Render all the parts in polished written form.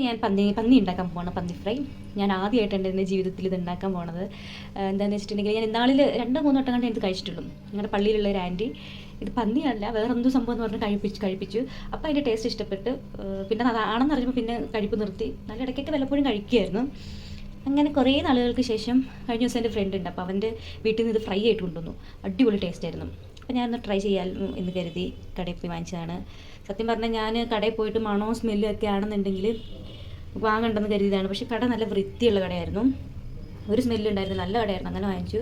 ഞാൻ പന്നി ഉണ്ടാക്കാൻ പോകണം, പന്നി ഫ്രൈ. ഞാൻ ആദ്യമായിട്ടാണ് എൻ്റെ ജീവിതത്തിൽ ഇത് ഉണ്ടാക്കാൻ പോണത്. എന്താണെന്ന് വെച്ചിട്ടുണ്ടെങ്കിൽ ഞാൻ ഇന്നാളിൽ 2-3 വട്ടം കണ്ട് ഇത് കഴിച്ചിട്ടുള്ളൂ. ഞങ്ങളുടെ പള്ളിയിലുള്ള ഒരു ആൻറ്റി ഇത് പന്നിയല്ല വേറെ എന്തോ സംഭവം എന്ന് പറഞ്ഞ് കഴിപ്പിച്ചു. അപ്പോൾ അതിൻ്റെ ടേസ്റ്റ് ഇഷ്ടപ്പെട്ട് പിന്നെ അതാണെന്ന് അറിഞ്ഞപ്പോൾ പിന്നെ കഴിപ്പ് നിർത്തി. നല്ല ഇടയ്ക്കൊക്കെ വല്ലപ്പോഴും കഴിക്കുമായിരുന്നു. അങ്ങനെ കുറേ നാളുകൾക്ക് ശേഷം കഴിഞ്ഞ ദിവസം എൻ്റെ ഫ്രണ്ട് ഉണ്ട്, അപ്പോൾ അവൻ്റെ വീട്ടിൽ നിന്ന് ഇത് ഫ്രൈ ആയിട്ട് കൊണ്ടുവന്നു. അടിപൊളി ടേസ്റ്റ് ആയിരുന്നു. അപ്പോൾ ഞാനൊന്ന് ട്രൈ ചെയ്യാൻ എന്ന് കരുതി കടയിൽ പോയി വാങ്ങിച്ചതാണ്. സത്യം പറഞ്ഞാൽ ഞാൻ കടയിൽ പോയിട്ട് മണവും സ്മെല്ലും ഒക്കെ ആണെന്നുണ്ടെങ്കിൽ വാങ്ങണ്ടെന്ന് കരുതിയതാണ്. പക്ഷേ കട നല്ല വൃത്തിയുള്ള കടയായിരുന്നു, ഒരു സ്മെല്ലുണ്ടായിരുന്നു, നല്ല കടയായിരുന്നു. അങ്ങനെ വാങ്ങിച്ചു.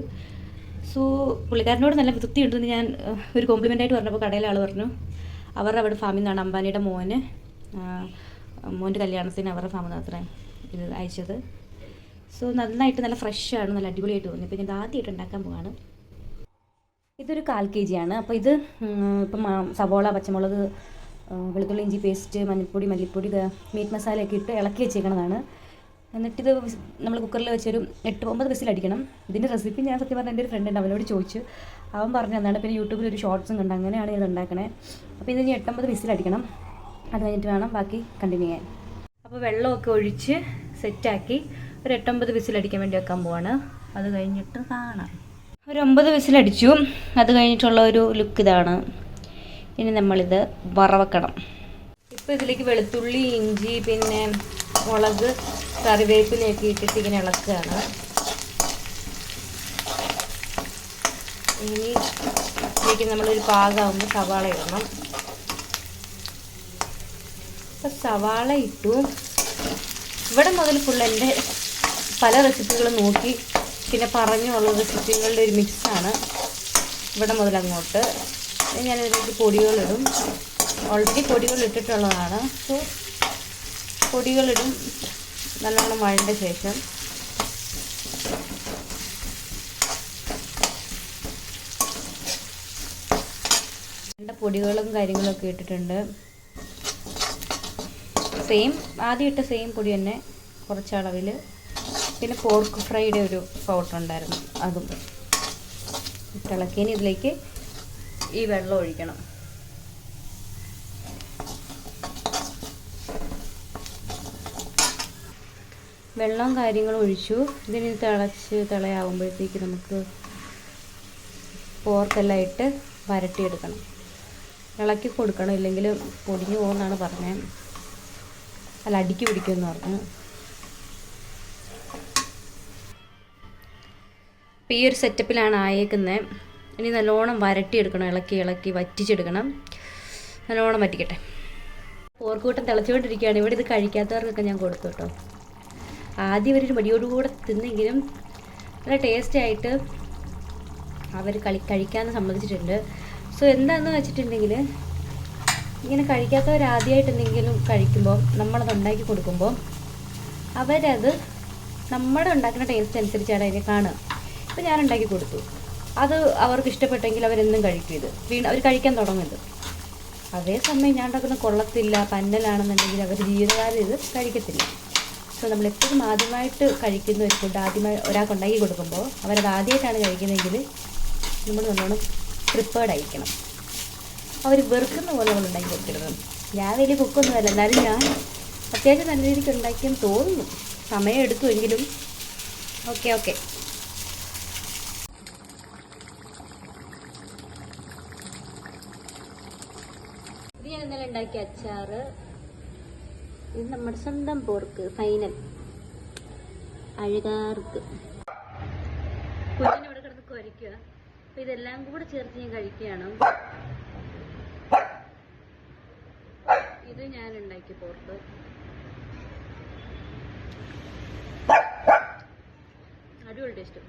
സോ പുള്ളിക്കാരനോട് നല്ല വൃത്തിയുണ്ടെന്ന് ഞാൻ ഒരു കോംപ്ലിമെൻ്റായിട്ട് പറഞ്ഞപ്പോൾ കടയിലെ ആൾ പറഞ്ഞു അവിടെ ഫാമിൽ നിന്നാണ് അംബാനിയുടെ മോൻ്റെ കല്യാണത്തിന് അവരുടെ ഫാമിൽ നിന്ന് അത്ര ഇത് അയച്ചത്. സോ നന്നായിട്ട് നല്ല ഫ്രഷാണ്, നല്ല അടിപൊളിയായിട്ട് തോന്നി. ഇപ്പോൾ ഞാൻ ആദ്യമായിട്ട് ഉണ്ടാക്കാൻ പോവാണ്. ഇതൊരു 1/4 kg ആണ്. അപ്പോൾ ഇത് ഇപ്പം സവോള, പച്ചമുളക്, വെളുത്തുള്ളി, ഇഞ്ചി പേസ്റ്റ്, മഞ്ഞൾപ്പൊടി, മല്ലിപ്പൊടി, മീറ്റ് മസാലയൊക്കെ ഇട്ട് ഇളക്കി വെച്ചേക്കുന്നതാണ്. എന്നിട്ടിത് നമ്മൾ കുക്കറിൽ വെച്ചൊരു 8-9 വിസിലടിക്കണം. ഇതിൻ്റെ റെസിപ്പി ഞാൻ സത്യം പറഞ്ഞാൽ എൻ്റെ ഒരു ഫ്രണ്ട് ഉണ്ട്, അവനോട് ചോദിച്ചു, അവൻ പറഞ്ഞു തന്നാണ്. പിന്നെ യൂട്യൂബിൽ ഒരു ഷോർട്സും കണ്ട് അങ്ങനെയാണ് ഇത് ഉണ്ടാക്കണേ. അപ്പോൾ ഇത് ഇനി 8-9 വിസിലടിക്കണം. അത് കഴിഞ്ഞിട്ട് വേണം ബാക്കി കണ്ടിന്യൂ ചെയ്യാൻ. അപ്പോൾ വെള്ളമൊക്കെ ഒഴിച്ച് സെറ്റാക്കി ഒരു 8-9 വിസിലടിക്കാൻ വേണ്ടി വെക്കാൻ പോവാണ്. അത് കഴിഞ്ഞിട്ട് കാണാം. ഒരു 9 വിസിലടിച്ചു. അത് കഴിഞ്ഞിട്ടുള്ള ഒരു ലുക്ക് ഇതാണ്. ഇനി നമ്മളിത് വറവെക്കണം. ഇപ്പോൾ ഇതിലേക്ക് വെളുത്തുള്ളി, ഇഞ്ചി, പിന്നെ മുളക്, കറിവേപ്പിലയൊക്കെ ഇട്ടിട്ട് ഇങ്ങനെ ഇളക്കുകയാണ്. ഇനി ഇതിലേക്ക് നമ്മളൊരു പാകമാകുമ്പോൾ സവാള ഇടണം. അപ്പോൾ സവാള ഇട്ടു. ഇവിടെ മുതൽ ഫുൾ എൻ്റെ പല റെസിപ്പികളും നോക്കി പിന്നെ പറഞ്ഞുള്ള റെസിപ്പികളുടെ ഒരു മിക്സാണ്. ഇവിടെ മുതൽ അങ്ങോട്ട് ഞാനിതിലേക്ക് പൊടികളിടും. ഓൾറെഡി പൊടികൾ ഇട്ടിട്ടുള്ളതാണ്. സോ പൊടികളിടും. നല്ലോണം വഴണ്ട ശേഷം പൊടികളും കാര്യങ്ങളൊക്കെ ഇട്ടിട്ടുണ്ട്. ആദ്യം ഇട്ട സെയിം പൊടി തന്നെ കുറച്ചളവിൽ. പിന്നെ പോർക്ക് ഫ്രൈയുടെ ഒരു പൗഡർ ഉണ്ടായിരുന്നു, അതും ഇട്ടിളക്കിയതിന് ഇതിലേക്ക് ഈ വെള്ളം ഒഴിക്കണം. വെള്ളവും കാര്യങ്ങളും ഒഴിച്ചു. ഇതിന് തിളയാകുമ്പോഴത്തേക്ക് നമുക്ക് പോർക്കെല്ലാം ഇട്ട് വരട്ടിയെടുക്കണം. ഇളക്കി കൊടുക്കണം, ഇല്ലെങ്കിൽ പൊടിഞ്ഞു പോകുമെന്നാണ് പറഞ്ഞത്. അല്ല, അടിക്ക് പിടിക്കുമെന്ന് പറഞ്ഞു. അപ്പോൾ ഈ ഒരു സെറ്റപ്പിലാണ് ആയേക്കുന്നത്. ഇനി നല്ലോണം വരട്ടിയെടുക്കണം, ഇളക്കി വറ്റിച്ചെടുക്കണം. നല്ലോണം വറ്റിക്കട്ടെ. പോർക്കൂട്ടം തിളച്ചുകൊണ്ടിരിക്കുകയാണ്. ഇവിടെ ഇത് കഴിക്കാത്തവർക്കൊക്കെ ഞാൻ കൊടുത്തു കേട്ടോ. ആദ്യം ഒരു മടിയോടുകൂടെ തിന്നെങ്കിലും നല്ല ടേസ്റ്റായിട്ട് അവർ കഴിക്കാമെന്ന് സമ്മതിച്ചിട്ടുണ്ട്. സോ എന്താണെന്ന് വെച്ചിട്ടുണ്ടെങ്കിൽ ഇങ്ങനെ കഴിക്കാത്തവർ ആദ്യമായിട്ട് എന്തെങ്കിലും കഴിക്കുമ്പോൾ നമ്മളത് ഉണ്ടാക്കി കൊടുക്കുമ്പോൾ അവരത് നമ്മുടെ ഉണ്ടാക്കുന്ന ടേസ്റ്റ് അനുസരിച്ചാണ് അതിനെ കാണുക. ഇപ്പോൾ ഞാൻ ഉണ്ടാക്കി കൊടുത്തു, അത് അവർക്ക് ഇഷ്ടപ്പെട്ടെങ്കിൽ അവരെന്നും കഴിക്കും. ഇത് വീണ്ടും അവർ കഴിക്കാൻ തുടങ്ങുന്നത്. അതേസമയം ഞാൻ ഉണ്ടാക്കുന്ന കൊള്ളത്തില്ല, പന്നലാണെന്നുണ്ടെങ്കിൽ അവർ ജീവിതകാലം ഇത് കഴിക്കത്തില്ല. സോ നമ്മളെപ്പോഴും ആദ്യമായിട്ട് കഴിക്കുന്ന ഒരു ഫുഡ് ആദ്യമായി ഒരാൾക്ക് ഉണ്ടാക്കി കൊടുക്കുമ്പോൾ അവരത് ആദ്യമായിട്ടാണ് കഴിക്കുന്നതെങ്കിൽ നമ്മൾ നല്ലോണം പ്രിപ്പേർഡ് ആയിരിക്കണം. അവർ വെറുക്കുന്ന പോലെ നമ്മൾ ഉണ്ടാക്കി കൊടുക്കരുത്. ഞാൻ വലിയ കുക്കൊന്നുമല്ല, എന്നാലും ഞാൻ അത്യാവശ്യം നല്ല രീതിക്ക് ഉണ്ടാക്കിയെന്ന് തോന്നുന്നു. സമയം എടുക്കുമെങ്കിലും ഓക്കെ. ഇത് ഞാൻ ഇന്നലെ ഉണ്ടാക്കിയ അച്ചാറ്. ഇത് നമ്മുടെ സ്വന്തം പോർക്ക് ഫൈനൽ അഴുകാർക്ക്. കുഞ്ഞിനിവിടെ കിടന്ന് കുരയ്ക്കുക. അപ്പം ഇതെല്ലാം കൂടെ ചേർത്ത് ഞാൻ കഴിക്കുകയാണ്. ഇത് ഞാൻ ഉണ്ടാക്കിയ പോർക്ക്. അടിപൊളി ടേസ്റ്റ്.